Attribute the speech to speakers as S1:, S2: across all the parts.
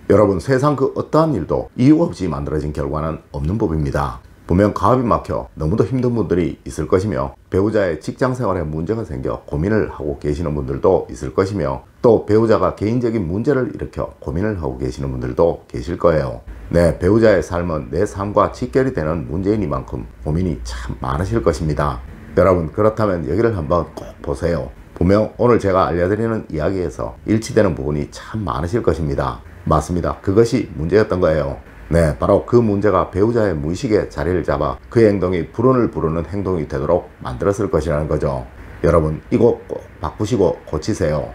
S1: 여러분, 세상 그 어떠한 일도 이유 없이 만들어진 결과는 없는 법입니다. 분명 가업이 막혀 너무도 힘든 분들이 있을 것이며, 배우자의 직장생활에 문제가 생겨 고민을 하고 계시는 분들도 있을 것이며, 또 배우자가 개인적인 문제를 일으켜 고민을 하고 계시는 분들도 계실 거예요. 네, 배우자의 삶은 내 삶과 직결이 되는 문제이니만큼 고민이 참 많으실 것입니다. 여러분, 그렇다면 여기를 한번 꼭 보세요. 분명 오늘 제가 알려드리는 이야기에서 일치되는 부분이 참 많으실 것입니다. 맞습니다. 그것이 문제였던 거예요. 네, 바로 그 문제가 배우자의 무의식에 자리를 잡아 그의 행동이 불운을 부르는 행동이 되도록 만들었을 것이라는 거죠. 여러분, 이거 꼭 바꾸시고 고치세요.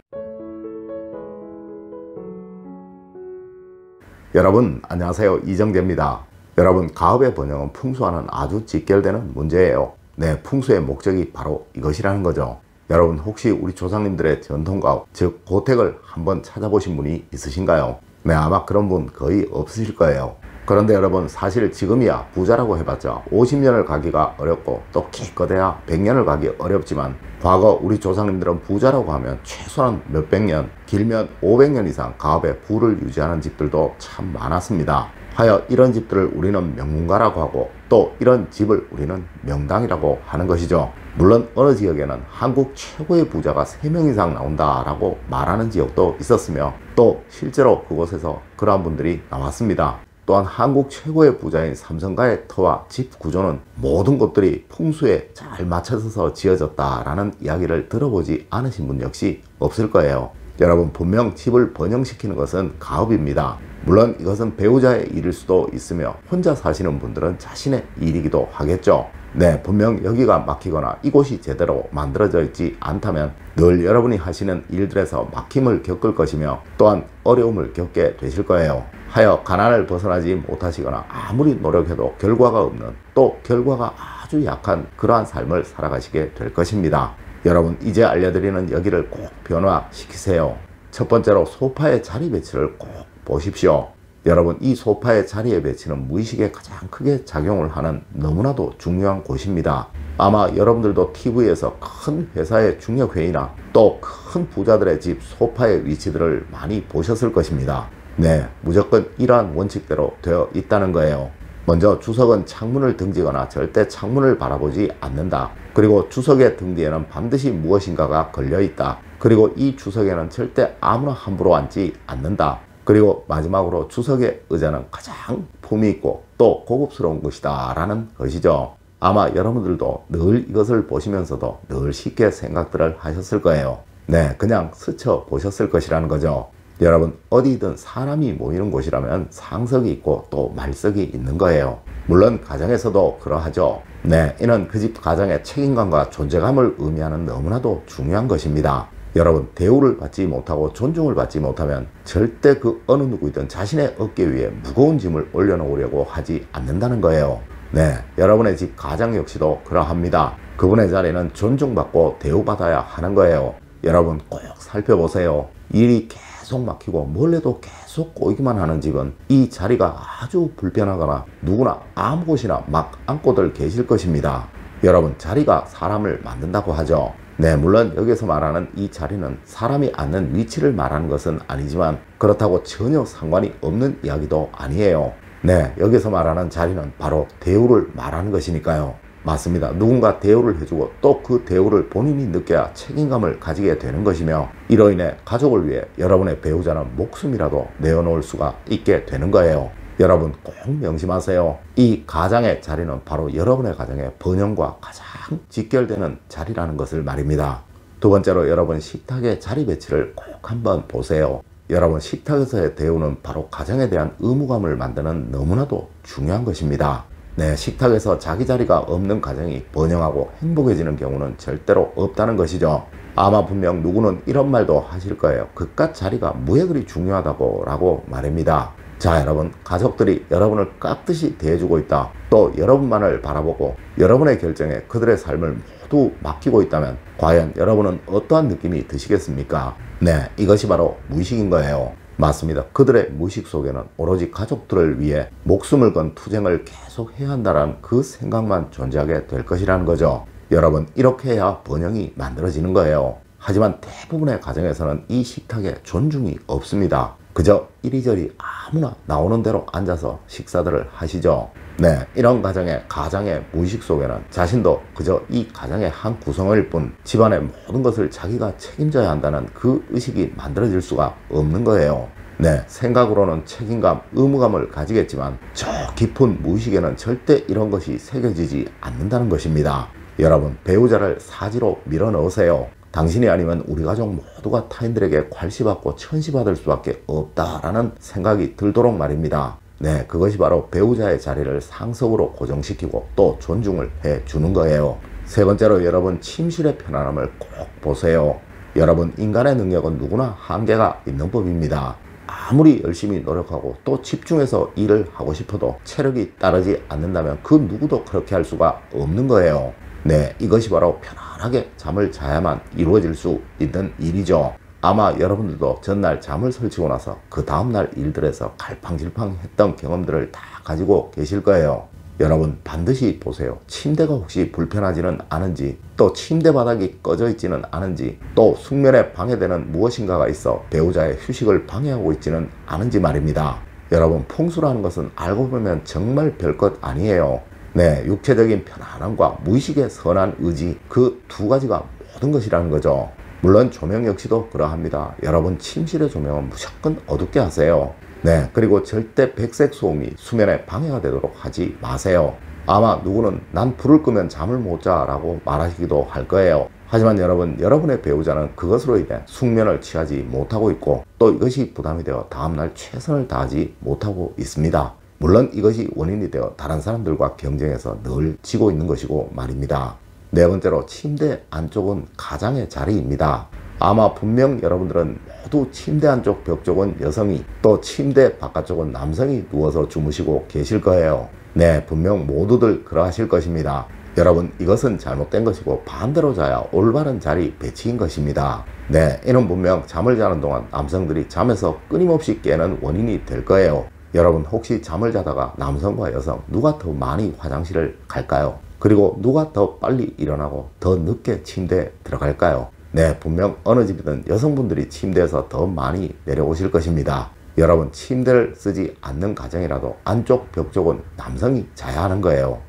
S1: 여러분, 안녕하세요. 이정재입니다. 여러분, 가업의 번영은 풍수와는 아주 직결되는 문제예요. 네, 풍수의 목적이 바로 이것이라는 거죠. 여러분, 혹시 우리 조상님들의 전통가업, 즉 고택을 한번 찾아보신 분이 있으신가요? 네, 아마 그런 분 거의 없으실 거예요. 그런데 여러분, 사실 지금이야 부자라고 해봤자 50년을 가기가 어렵고, 또 기껏해야 100년을 가기 어렵지만, 과거 우리 조상님들은 부자라고 하면 최소한 몇백 년, 길면 500년 이상 가업의 부를 유지하는 집들도 참 많았습니다. 하여 이런 집들을 우리는 명문가라고 하고, 또 이런 집을 우리는 명당이라고 하는 것이죠. 물론 어느 지역에는 한국 최고의 부자가 3명 이상 나온다라고 말하는 지역도 있었으며, 또 실제로 그곳에서 그러한 분들이 나왔습니다. 또한 한국 최고의 부자인 삼성가의 터와 집 구조는 모든 곳들이 풍수에 잘 맞춰서 지어졌다라는 이야기를 들어보지 않으신 분 역시 없을 거예요. 여러분, 분명 집을 번영시키는 것은 가업입니다. 물론 이것은 배우자의 일일 수도 있으며, 혼자 사시는 분들은 자신의 일이기도 하겠죠. 네, 분명 여기가 막히거나 이곳이 제대로 만들어져 있지 않다면 늘 여러분이 하시는 일들에서 막힘을 겪을 것이며, 또한 어려움을 겪게 되실 거예요. 하여 가난을 벗어나지 못하시거나 아무리 노력해도 결과가 없는, 또 결과가 아주 약한 그러한 삶을 살아가시게 될 것입니다. 여러분, 이제 알려드리는 여기를 꼭 변화시키세요. 첫 번째로 소파의 자리 배치를 꼭 보십시오. 여러분, 이 소파의 자리의 배치는 무의식에 가장 크게 작용을 하는 너무나도 중요한 곳입니다. 아마 여러분들도 TV에서 큰 회사의 중역회의나 또 큰 부자들의 집 소파의 위치들을 많이 보셨을 것입니다. 네, 무조건 이러한 원칙대로 되어 있다는 거예요. 먼저, 주석은 창문을 등지거나 절대 창문을 바라보지 않는다. 그리고 주석의 등 뒤에는 반드시 무엇인가가 걸려있다. 그리고 이 주석에는 절대 아무나 함부로 앉지 않는다. 그리고 마지막으로, 주석의 의자는 가장 품위 있고 또 고급스러운 것이다 라는 것이죠. 아마 여러분들도 늘 이것을 보시면서도 늘 쉽게 생각들을 하셨을 거예요. 네, 그냥 스쳐 보셨을 것이라는 거죠. 여러분, 어디든 사람이 모이는 곳이라면 상석이 있고 또 말석이 있는 거예요. 물론 가정에서도 그러하죠. 네, 이는 그 집 가정의 책임감과 존재감을 의미하는 너무나도 중요한 것입니다. 여러분, 대우를 받지 못하고 존중을 받지 못하면 절대 그 어느 누구이든 자신의 어깨 위에 무거운 짐을 올려놓으려고 하지 않는다는 거예요. 네, 여러분의 집 가장 역시도 그러합니다. 그분의 자리는 존중받고 대우받아야 하는 거예요. 여러분, 꼭 살펴보세요. 일이 계속 막히고 뭘 해도 계속 꼬이기만 하는 집은 이 자리가 아주 불편하거나 누구나 아무 곳이나 막 앉고들 계실 것입니다. 여러분, 자리가 사람을 만든다고 하죠. 네, 물론 여기서 말하는 이 자리는 사람이 앉는 위치를 말하는 것은 아니지만, 그렇다고 전혀 상관이 없는 이야기도 아니에요. 네, 여기서 말하는 자리는 바로 대우를 말하는 것이니까요. 맞습니다. 누군가 대우를 해주고 또 그 대우를 본인이 느껴야 책임감을 가지게 되는 것이며, 이로 인해 가족을 위해 여러분의 배우자는 목숨이라도 내어놓을 수가 있게 되는 거예요. 여러분, 꼭 명심하세요. 이 가장의 자리는 바로 여러분의 가정의 번영과 가장 직결되는 자리라는 것을 말입니다. 두 번째로, 여러분 식탁의 자리 배치를 꼭 한번 보세요. 여러분, 식탁에서의 대우는 바로 가정에 대한 의무감을 만드는 너무나도 중요한 것입니다. 네, 식탁에서 자기 자리가 없는 가정이 번영하고 행복해지는 경우는 절대로 없다는 것이죠. 아마 분명 누구는 이런 말도 하실 거예요. 그깟 자리가 뭐에 그리 중요하다고 라고 말입니다. 자, 여러분, 가족들이 여러분을 깍듯이 대해주고 있다, 또 여러분만을 바라보고 여러분의 결정에 그들의 삶을 모두 맡기고 있다면 과연 여러분은 어떠한 느낌이 드시겠습니까? 네, 이것이 바로 무의식인 거예요. 맞습니다. 그들의 무의식 속에는 오로지 가족들을 위해 목숨을 건 투쟁을 계속 해야 한다는 그 생각만 존재하게 될 것이라는 거죠. 여러분, 이렇게 해야 번영이 만들어지는 거예요. 하지만 대부분의 가정에서는 이 식탁에 존중이 없습니다. 그저 이리저리 아무나 나오는 대로 앉아서 식사들을 하시죠. 네, 이런 가장의 무의식 속에는 자신도 그저 이 가정의 한 구성원일 뿐 집안의 모든 것을 자기가 책임져야 한다는 그 의식이 만들어질 수가 없는 거예요. 네, 생각으로는 책임감, 의무감을 가지겠지만 저 깊은 무의식에는 절대 이런 것이 새겨지지 않는다는 것입니다. 여러분, 배우자를 사지로 밀어넣으세요. 당신이 아니면 우리 가족 모두가 타인들에게 괄시받고 천시받을 수밖에 없다라는 생각이 들도록 말입니다. 네, 그것이 바로 배우자의 자리를 상석으로 고정시키고 또 존중을 해주는 거예요. 세 번째로 여러분, 침실의 편안함을 꼭 보세요. 여러분, 인간의 능력은 누구나 한계가 있는 법입니다. 아무리 열심히 노력하고 또 집중해서 일을 하고 싶어도 체력이 따르지 않는다면 그 누구도 그렇게 할 수가 없는 거예요. 네, 이것이 바로 편안하게 잠을 자야만 이루어질 수 있는 일이죠. 아마 여러분들도 전날 잠을 설치고 나서 그 다음날 일들에서 갈팡질팡 했던 경험들을 다 가지고 계실 거예요. 여러분, 반드시 보세요. 침대가 혹시 불편하지는 않은지, 또 침대 바닥이 꺼져 있지는 않은지, 또 숙면에 방해되는 무엇인가가 있어 배우자의 휴식을 방해하고 있지는 않은지 말입니다. 여러분, 풍수라는 것은 알고 보면 정말 별것 아니에요. 네, 육체적인 편안함과 무의식의 선한 의지, 그 두 가지가 모든 것이라는 거죠. 물론 조명 역시도 그러합니다. 여러분, 침실의 조명은 무조건 어둡게 하세요. 네, 그리고 절대 백색 소음이 수면에 방해가 되도록 하지 마세요. 아마 누구는 난 불을 끄면 잠을 못 자 라고 말하시기도 할 거예요. 하지만 여러분, 여러분의 배우자는 그것으로 인해 숙면을 취하지 못하고 있고 또 이것이 부담이 되어 다음날 최선을 다하지 못하고 있습니다. 물론 이것이 원인이 되어 다른 사람들과 경쟁해서 늘 지고 있는 것이고 말입니다. 네 번째로, 침대 안쪽은 가장의 자리입니다. 아마 분명 여러분들은 모두 침대 안쪽 벽 쪽은 여성이, 또 침대 바깥쪽은 남성이 누워서 주무시고 계실 거예요. 네, 분명 모두들 그러하실 것입니다. 여러분, 이것은 잘못된 것이고 반대로 자야 올바른 자리 배치인 것입니다. 네, 이는 분명 잠을 자는 동안 남성들이 잠에서 끊임없이 깨는 원인이 될 거예요. 여러분, 혹시 잠을 자다가 남성과 여성 누가 더 많이 화장실을 갈까요? 그리고 누가 더 빨리 일어나고 더 늦게 침대에 들어갈까요? 네, 분명 어느 집이든 여성분들이 침대에서 더 많이 내려오실 것입니다. 여러분, 침대를 쓰지 않는 가정이라도 안쪽 벽 쪽은 남성이 자야 하는 거예요.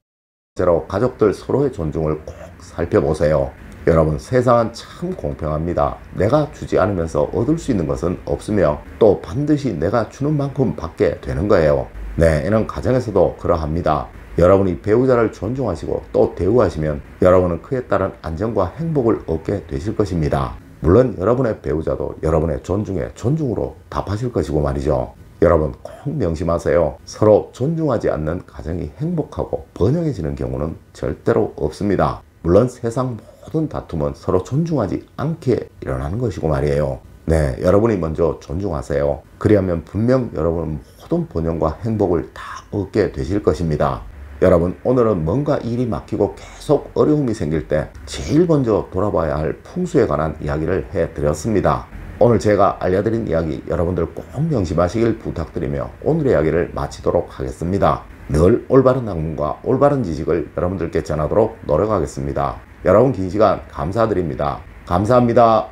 S1: 번째로, 가족들 서로의 존중을 꼭 살펴보세요. 여러분, 세상은 참 공평합니다. 내가 주지 않으면서 얻을 수 있는 것은 없으며 또 반드시 내가 주는 만큼 받게 되는 거예요. 네, 이는 가정에서도 그러합니다. 여러분이 배우자를 존중하시고 또 대우하시면 여러분은 그에 따른 안정과 행복을 얻게 되실 것입니다. 물론 여러분의 배우자도 여러분의 존중에 존중으로 답하실 것이고 말이죠. 여러분, 꼭 명심하세요. 서로 존중하지 않는 가정이 행복하고 번영해지는 경우는 절대로 없습니다. 물론 세상 모든 다툼은 서로 존중하지 않게 일어나는 것이고 말이에요. 네, 여러분이 먼저 존중하세요. 그리하면 분명 여러분은 모든 번영과 행복을 다 얻게 되실 것입니다. 여러분, 오늘은 뭔가 일이 막히고 계속 어려움이 생길 때 제일 먼저 돌아봐야 할 풍수에 관한 이야기를 해드렸습니다. 오늘 제가 알려드린 이야기 여러분들 꼭 명심하시길 부탁드리며 오늘의 이야기를 마치도록 하겠습니다. 늘 올바른 학문과 올바른 지식을 여러분들께 전하도록 노력하겠습니다. 여러분, 긴 시간 감사드립니다. 감사합니다.